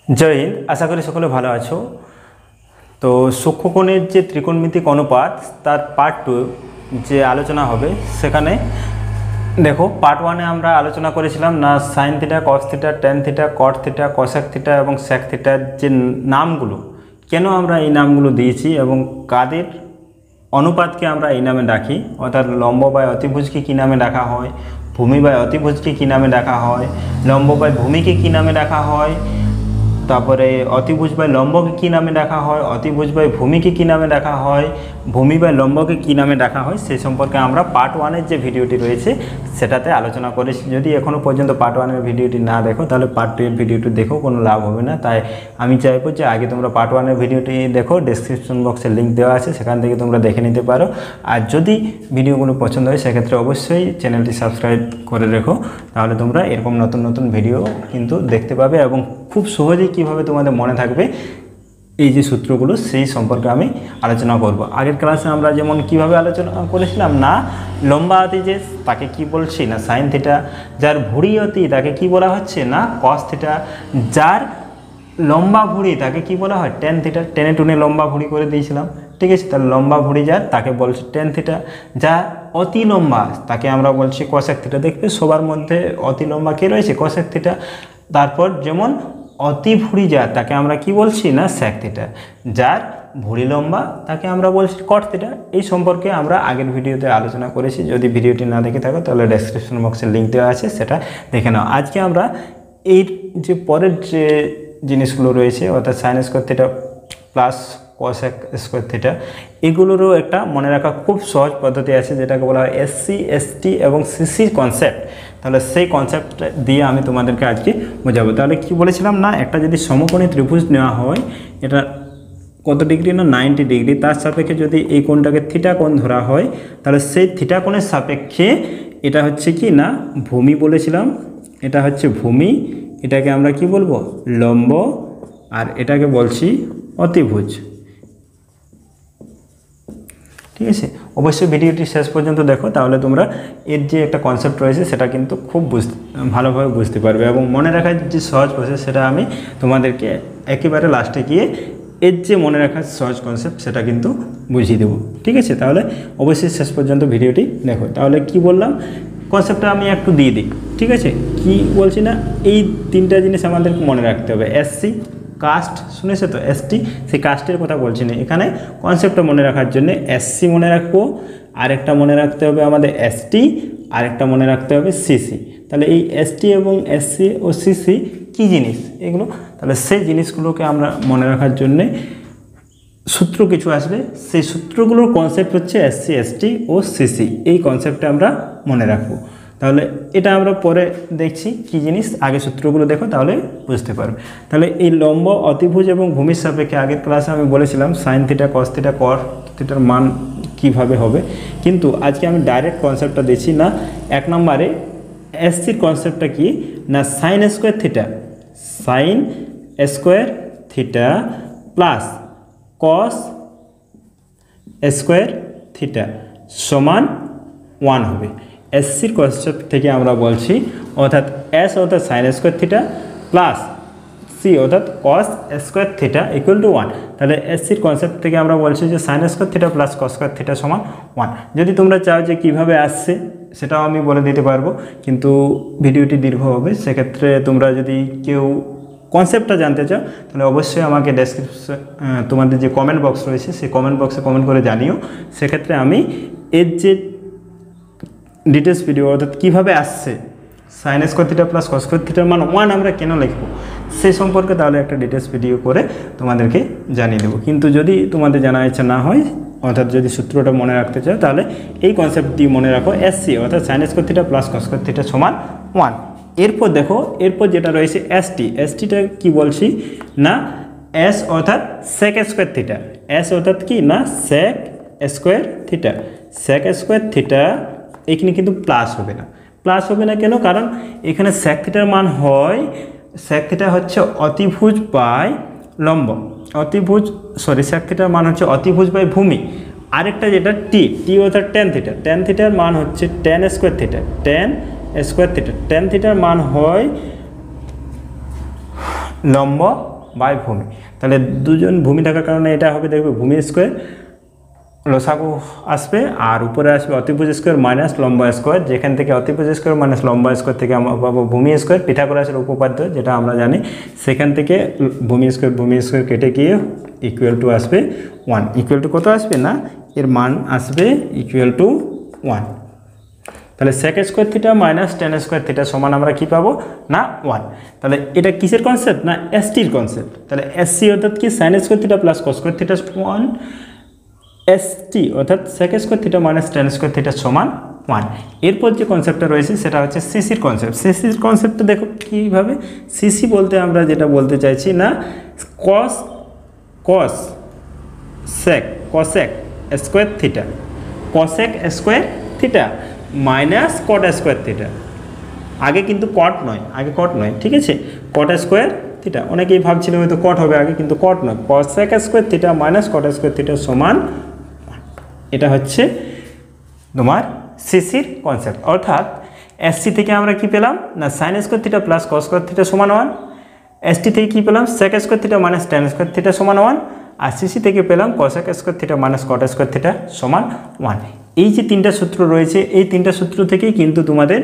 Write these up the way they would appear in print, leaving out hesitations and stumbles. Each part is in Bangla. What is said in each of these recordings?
जय हिंद। आशा करी सकले भालो आछो। तो सूक्ष्मकोणेर जे त्रिकोणमितिक अनुपात तार पार्ट 2 जे आलोचना होबे सेखाने देखो पार्ट 1 ए आमरा आलोचना करेছিলাম ना sin theta cos theta tan theta cot theta cosec theta এবং sec थीटा जे नामगुलो केन आमरा এই নামগুলো দিয়েছি এবং কাদের অনুপাতকে আমরা এই নামে ডাকি অর্থাৎ লম্ব বাই অতিভুজকে কি নামে ডাকা হয়, ভূমি বাই অতিভুজকে কি নামে ডাকা হয়, লম্ব বাই ভূমিকে কি নামে ডাকা হয়, তারপরে অতিভুজ বাই লম্বকে কি নামে ডাকা হয়, অতিভুজ বাই ভূমিকে কি নামে ডাকা হয়, ভূমি বাই লম্বকে কি নামে ডাকা হয় সেই সম্পর্কে আমরা পার্ট 1 এর যে ভিডিওটি রয়েছে সেটাতে আলোচনা করেছি। যদি এখনো পর্যন্ত পার্ট 1 এর ভিডিওটি না দেখো তাহলে পার্ট 2 এর ভিডিওটি দেখো, কোনো লাভ হবে না। তাই আমি চাইবো যে আগে তোমরা পার্ট 1 এর ভিডিওটি দেখো, ডেসক্রিপশন বক্সে লিংক দেওয়া আছে, সেখান থেকে তোমরা দেখে নিতে পারো। আর যদি ভিডিওগুলো পছন্দ হয় সেক্ষেত্রে অবশ্যই চ্যানেলটি সাবস্ক্রাইব করে রেখো, তাহলে তোমরা এরকম নতুন নতুন ভিডিও কিন্তু দেখতে পাবে এবং খুব সহজেই কিভাবে তোমাদের মনে থাকবে এই যে সূত্রগুলো সেই সম্পর্কে আমি আলোচনা করব। আগের ক্লাসে আমরা যেমন কিভাবে আলোচনা করেছিলাম না লম্বা অতি যে তাকে কি বলছি না sin থিটা, যার ভুঁড়ি অতি তাকে কি বলা হচ্ছে না cos থিটা, যার লম্বা ভুঁড়ি তাকে কি বলা হয় tan থিটা, টেনে টুনে লম্বা ভুঁড়ি করে দিয়েছিলাম, ঠিক আছে। তার লম্বা ভুঁড়ি যার তাকে বলছি tan থিটা, যা অতি লম্বা তাকে আমরা বলছি cosec থিটা। দেখবে সবার মধ্যে অতি লম্বা কে রয়েছে cosec থিটা। তারপর যেমন অতি ভুঁড়ি যার তাকে আমরা কি বলছি না sec থিটা, যার ভুঁড়ি লম্বা তাকে আমরা বলছি cot থিটা। এই সম্পর্কে আমরা আগের ভিডিওতে আলোচনা করেছি, যদি ভিডিওটি না দেখে থাকো তাহলে ডেসক্রিপশন বক্সে লিংক দেওয়া আছে, সেটা দেখে নাও। আজকে আমরা এই যে পরের যে জিনিসগুলো রয়েছে অর্থাৎ sin square theta plus cosec square theta, এগুলোরও একটা মনে রাখা খুব সহজ পদ্ধতি আছে যেটাকে বলা হয় এসসি এসটি এবং সিসি কনসেপ্ট। তাহলে সেই কনসেপ্ট দিয়ে আমি তোমাদেরকে আজকে বোঝাবো। তাহলে কি বলেছিলাম না একটা যদি সমকোণী ত্রিভুজ নেওয়া হয়, এটা কত ডিগ্রি না 90 ডিগ্রি, তার সাপেক্ষে যদি এই কোণটাকে থিটা কোণ ধরা হয় তাহলে সেই থিটা কোণের সাপেক্ষে এটা হচ্ছে কি না ভূমি বলেছিলাম, এটা হচ্ছে ভূমি, এটাকে আমরা কি বলবো লম্ব, আর এটাকে বলছি অতিভুজ, ঠিক আছে। অবশ্যই ভিডিওটি শেষ পর্যন্ত দেখো, তাহলে তোমরা এর যে একটা কনসেপ্ট রয়েছে সেটা কিন্তু খুব ভালোভাবে বুঝতে পারবে এবং মনে রাখার যে সহজ প্রসেস সেটা আমি তোমাদেরকে একেবারে লাস্টে গিয়ে এর যে মনে রাখার সহজ কনসেপ্ট সেটা কিন্তু বুঝিয়ে দেবো, ঠিক আছে। তাহলে অবশ্যই শেষ পর্যন্ত ভিডিওটি দেখো। তাহলে কি বললাম কনসেপ্টটা আমি একটু দিয়ে দিই, ঠিক আছে। কি বলছি না এই তিনটা জিনিস আমাদেরকে মনে রাখতে হবে। এসসি কাস্ট শুনেছে তো, এসটি সেই কাস্টের কথা বলছি না, এখানে কনসেপ্টটা মনে রাখার জন্য এসসি মনে রাখবো, আরেকটা মনে রাখতে হবে আমাদের এসটি, আরেকটা মনে রাখতে হবে সিসি। তাহলে এই এসটি এবং এসসি ও সিসি কী জিনিস এগুলো, তাহলে সেই জিনিসগুলোকে আমরা মনে রাখার জন্যে সূত্র কিছু আসবে, সেই সূত্রগুলোর কনসেপ্ট হচ্ছে এসসি এসটি ও সিসি, এই কনসেপ্টটা আমরা মনে রাখবো। তাহলে এটা আমরা পরে দেখছি কি জিনিস, আগে সূত্রগুলো দেখো তাহলে বুঝতে পারবে। তাহলে এই লম্ব অতিভুজ এবং ভূমির সাপেক্ষে আগের ক্লাসে আমি বলেছিলাম sin theta cos theta cot থিটার মান কিভাবে হবে, কিন্তু আজকে আমি ডাইরেক্ট কনসেপ্টটা দিচ্ছি না। এক নম্বরে এসসির কনসেপ্টটা কি না sin square theta, sin square theta plus cos square theta সমান 1 হবে। এসসির কনসেপ্ট থেকে আমরা বলছি অর্থাৎ এস অর্থাৎ sine square theta plus C অর্থাৎ cos square theta equal to 1। তাহলে এসসির কনসেপ্ট থেকে আমরা বলছি যে sine square theta plus cos square theta সমান 1। যদি তোমরা চাও যে কীভাবে আসছে সেটাও আমি বলে দিতে পারবো, কিন্তু ভিডিওটি দীর্ঘ হবে, সেক্ষেত্রে তোমরা যদি কেউ কনসেপ্টটা জানতে চাও তাহলে অবশ্যই আমাকে ডেসক্রিপশন তোমাদের যে কমেন্ট বক্স রয়েছে সেই কমেন্ট বক্সে কমেন্ট করে জানিও, সেক্ষেত্রে আমি এর যে ডিটেলস ভিডিও অর্থাৎ কীভাবে আসছে sign square theta plus cos square থিটার মান 1 আমরা কেন লিখবো সেই সম্পর্কে তাহলে একটা ডিটেলস ভিডিও করে তোমাদেরকে জানিয়ে দেবো। কিন্তু যদি তোমাদের জানার ইচ্ছা না হয় অর্থাৎ যদি সূত্রটা মনে রাখতে চাও তাহলে এই কনসেপ্টটি মনে রাখো এসসি অর্থাৎ sine square theta plus cos square theta সমান 1। এরপর দেখো এরপর যেটা রয়েছে এসটি, এসটিটা কি বলছি না এস অর্থাৎ সেক স্কয়ার থিটা, এস অর্থাৎ কি না sec square theta, sec square theta এখানে কিন্তু প্লাস হবে না, প্লাস হবে না কেন, কারণ এখানে sec থিটার মান হয় sec থিটা হচ্ছে অতিভুজ বাই লম্ব, অতিভুজ sec থিটার মান হচ্ছে অতিভুজ বাই ভূমি। আরেকটা যেটা টি অর্থাৎ tan থিটা, tan থিটার মান হচ্ছে tan square theta, tan square theta, tan থিটার মান হয় লম্ব বাই ভূমি। তাহলে দুজন ভূমি থাকার কারণে এটা হবে, দেখবে ভূমি স্কোয়ার লসাগু আসবে, আর উপরে আসবে অতিভুজ স্কোয়ার মাইনাস লম্বা স্কোয়ার, যেখান থেকে অতিভুজ স্কোয়ার মাইনাস লম্বা স্কোয়ার থেকে আমরা পাবো ভূমি স্কোয়ার, পিথাগোরাসের উপপাদ্য যেটা আমরা জানি, সেখান থেকে ভূমি স্কোয়ার কেটে গিয়ে ইকুয়াল টু আসবে 1। ইকুয়াল টু কত আসবে না, এর মান আসবে ইকুয়াল টু 1। তাহলে sec square theta minus tan square theta সমান আমরা কী পাবো না 1। তাহলে এটা কিসের কনসেপ্ট না এসটির কনসেপ্ট। তাহলে এসসি অর্থাৎ কি sign square theta plus cos square theta 1, ST অর্থাৎ sec square theta minus tan square theta সমান 1। এরপর যে কনসেপ্টটা রয়েছে সেটা হচ্ছে সিসির কনসেপ্ট। সিসির কনসেপ্টটা দেখো কীভাবে, সিসি বলতে আমরা যেটা বলতে চাইছি না cos sec cosec square theta, cosec square theta minus cot square theta. আগে কিন্তু কট নয়, ঠিক আছে, কট স্কোয়ার থিটা। অনেকেই ভাবছিলেন হয়তো কট হবে আগে, কিন্তু কট নয়, cosec square theta minus cot square theta সমান। এটা হচ্ছে তোমার সিসির কনসেপ্ট। অর্থাৎ এসসি থেকে আমরা কি পেলাম না sine square theta plus cos square theta সমান 1, এসটি থেকে কী পেলাম sec square theta minus tan square theta সমান 1, আর সিসি থেকে পেলাম cosec square theta minus cot square theta সমান 1। এই যে তিনটা সূত্র রয়েছে, এই তিনটা সূত্র থেকেই কিন্তু তোমাদের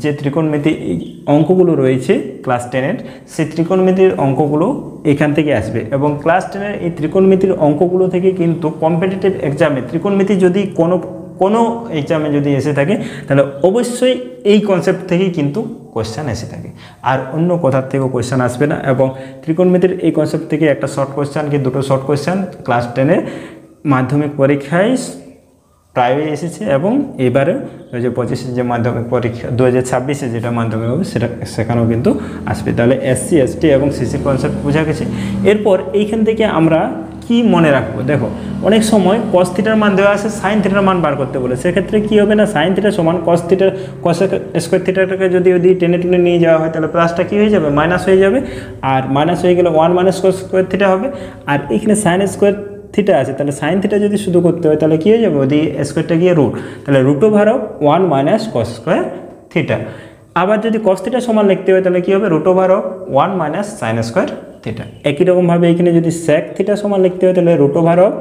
যে ত্রিকোণমিতি অঙ্কগুলো রয়েছে ক্লাস 10-এর, সেই ত্রিকোণমিতির অঙ্কগুলো এখান থেকে আসবে। এবং ক্লাস 10-এর এই ত্রিকোণমিতির অঙ্কগুলো থেকে কিন্তু কম্পিটিটিভ এক্সামে ত্রিকোণমিতি যদি কোনো এক্সামে যদি এসে থাকে, তাহলে অবশ্যই এই কনসেপ্ট থেকেই কিন্তু কোয়েশ্চান এসে থাকে, আর অন্য কোথার থেকেও কোয়েশ্চান আসবে না। এবং ত্রিকোণমিতির এই কনসেপ্ট থেকে একটা শর্ট কোয়েশ্চান কি দুটো শর্ট কোয়েশ্চান ক্লাস 10-এর মাধ্যমিক পরীক্ষায় প্রায়ই এসেছে, এবং এবারে 2025-এর যে মাধ্যমিক পরীক্ষা 2026-এ যেটা মাধ্যমিক হবে সেখানেও কিন্তু আসবে। তাহলে এসসি এসটি এবং সিসি কনসেপ্ট বোঝা গেছে। এরপর এইখান থেকে আমরা কি মনে রাখবো, দেখো অনেক সময় কস থিটার মান দেওয়া আছে, সাইন থিটার মান বার করতে বলে, সেক্ষেত্রে কী হবে না সাইন থিটা সমান কস থিটার কসেক স্কোয়ার থিটাটাকে যদি টেনে নিয়ে যাওয়া হয়, তাহলে প্লাসটা কী হয়ে যাবে মাইনাস হয়ে যাবে, আর মাইনাস হয়ে গেলে 1 মাইনাস কস স্কোয়ার থিটা হবে। আর এখানে সাইন স্কোয়ার থিটা আছে, তাহলে সাইন থিটা যদি শুধু করতে হয় তাহলে কী হয়ে যাবে, ওদি স্কোয়ারটা গিয়ে রুট, তাহলে root over of 1 minus cos square theta. আবার যদি কস থিটা সমান লিখতে হয় তাহলে কী হবে, root over of 1 minus sine square theta. একই রকমভাবে এখানে যদি সেক থিটা সমান লিখতে হয় তাহলে রুট ওভার অফ,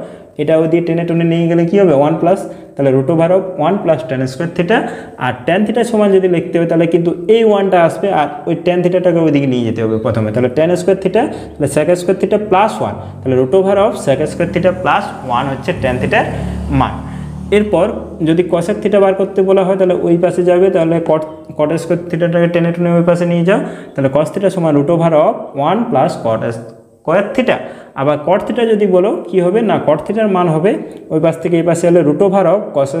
এটা ওদিকে টেনে নিয়ে গেলে কী হবে 1 প্লাস, তাহলে root over of 1 plus tan square theta. আর tan থিটা সমান যদি লিখতে হয় তাহলে কিন্তু এই 1টা আসবে, আর ওই tan থিটাটাকে ওইদিকে নিয়ে যেতে হবে প্রথমে, তাহলে tan স্কোয়ার থিটা, তাহলে সেক স্কোয়ার থিটা প্লাস 1, তাহলে root over of sec square theta plus 1 হচ্ছে tan থিটার মান। এরপর যদি কসেক থিটা বার করতে বলা হয় তাহলে ওই পাশে যাবে, তাহলে কট স্কোয়ার থিটাটাকে টেনে ওই পাশে নিয়ে যাও, তাহলে কস থিটা সমান root over of 1 plus cot square theta. আবার কট থিটা যদি বলো কি হবে না, কট থিটার মান হবে ওই পাশ থেকে এই পাশে হলে root over of cos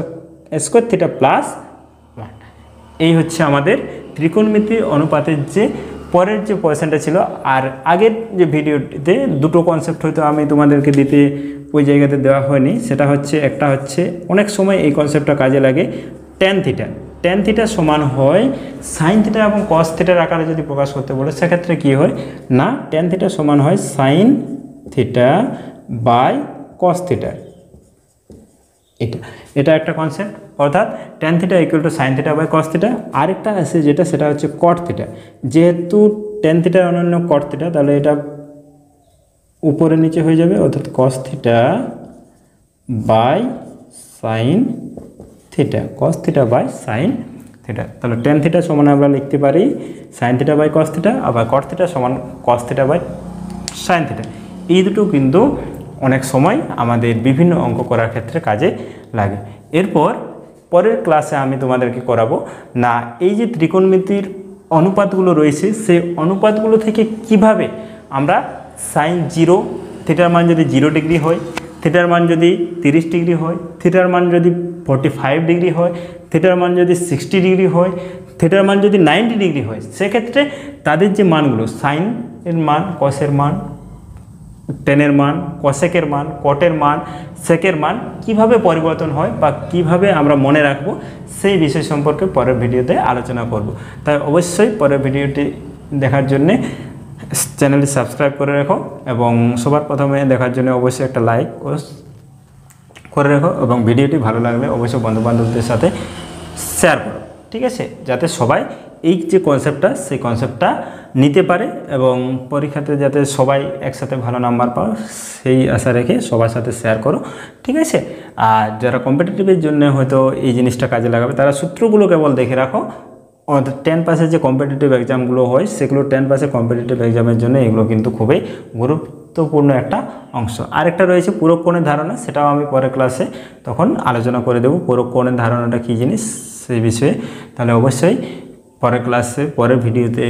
square theta plus 1। এই হচ্ছে আমাদের ত্রিকোণমিতি অনুপাতের যে পরের যে কোয়েশ্চেনটা ছিল। আর আগের যে ভিডিওটিতে দুটো কনসেপ্ট হয়তো আমি তোমাদেরকে দিতে ওই জায়গাতে দেওয়া হয়নি, সেটা হচ্ছে একটা হচ্ছে অনেক সময় এই কনসেপ্টটা কাজে লাগে tan থিটা। tan থিটা সমান হয় সাইন থিটা এবং কস থিটার আকারে যদি প্রকাশ করতে বলে, সেক্ষেত্রে কী হয় না tan থিটা সমান হয় sine theta by cos theta. এটা একটা কনসেপ্ট, অর্থাৎ tan theta equal to sine theta by cos theta. আরেকটা আছে যেটা, সেটা হচ্ছে কট থিটা। যেহেতু tan থিটার অনন্য কট থিটা, তাহলে এটা উপরে নিচে হয়ে যাবে, অর্থাৎ cos theta by sine theta, cos theta by sine theta. তাহলে tan থিটা সমান আমরা লিখতে পারি sine theta by cos theta, আবার কট থিটা সমান cos theta by sine theta. এই দুটো কিন্তু অনেক সময় আমাদের বিভিন্ন অঙ্ক করার ক্ষেত্রে কাজে লাগে। এরপর পরের ক্লাসে আমি তোমাদেরকে করাবো না এই যে ত্রিকোণমিতির অনুপাতগুলো রয়েছে, সেই অনুপাতগুলো থেকে কিভাবে আমরা সাইন 0 থিটার মান যদি 0 ডিগ্রি হয়, থিটার মান যদি 30 ডিগ্রি হয়, থিটার মান যদি 45 ডিগ্রি হয়, থিটার মান যদি 60 ডিগ্রি হয়, থিটার মান যদি 90 ডিগ্রি হয়, সেক্ষেত্রে তাদের যে মানগুলো সাইনের মান, কসের মান, টেনের মান, কসেকের মান, কটের মান, সেকের মান কিভাবে পরিবর্তন হয় বা কিভাবে আমরা মনে রাখবো, সেই বিষয় সম্পর্কে পরের ভিডিওতে আলোচনা করব। তাই অবশ্যই পরের ভিডিওটি দেখার জন্যে চ্যানেলটি সাবস্ক্রাইব করে রাখো, এবং সবার প্রথমে দেখার জন্য অবশ্যই একটা লাইক করে রাখো, এবং ভিডিওটি ভালো লাগলে অবশ্যই বন্ধুবান্ধবদের সাথে শেয়ার করো, ঠিক আছে, যাতে সবাই এই যে কনসেপ্টটা সেই কনসেপ্টটা নিতে পারে এবং পরীক্ষাতে যাতে সবাই একসাথে ভালো নাম্বার পাও সেই আশা রেখে সবার সাথে শেয়ার করো, ঠিক আছে। আর যারা কম্পিটিটিভের জন্য হয়তো এই জিনিসটা কাজে লাগাবে তারা সূত্রগুলো কেবল দেখে রাখো। 10 পাসের যে কম্পিটিটিভ এক্সামগুলো হয় সেগুলো 10 পাসের কম্পিটিটিভ এক্সামের জন্য এগুলো কিন্তু খুবই গুরুত্বপূর্ণ একটা অংশ। আরেকটা রয়েছে পূরক কোণের ধারণা, সেটাও আমি পরের ক্লাসে তখন আলোচনা করে দেবো পূরক কোণের ধারণাটা কী জিনিস সেই বিষয়ে। তাহলে অবশ্যই পরের ক্লাসে পরের ভিডিওতে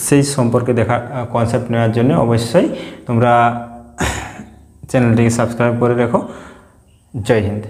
সেই সম্পর্কে দেখা কনসেপ্ট নেওয়ার জন্য অবশ্যই তোমরা চ্যানেলটিকে সাবস্ক্রাইব করে রেখো। জয় হিন্দ।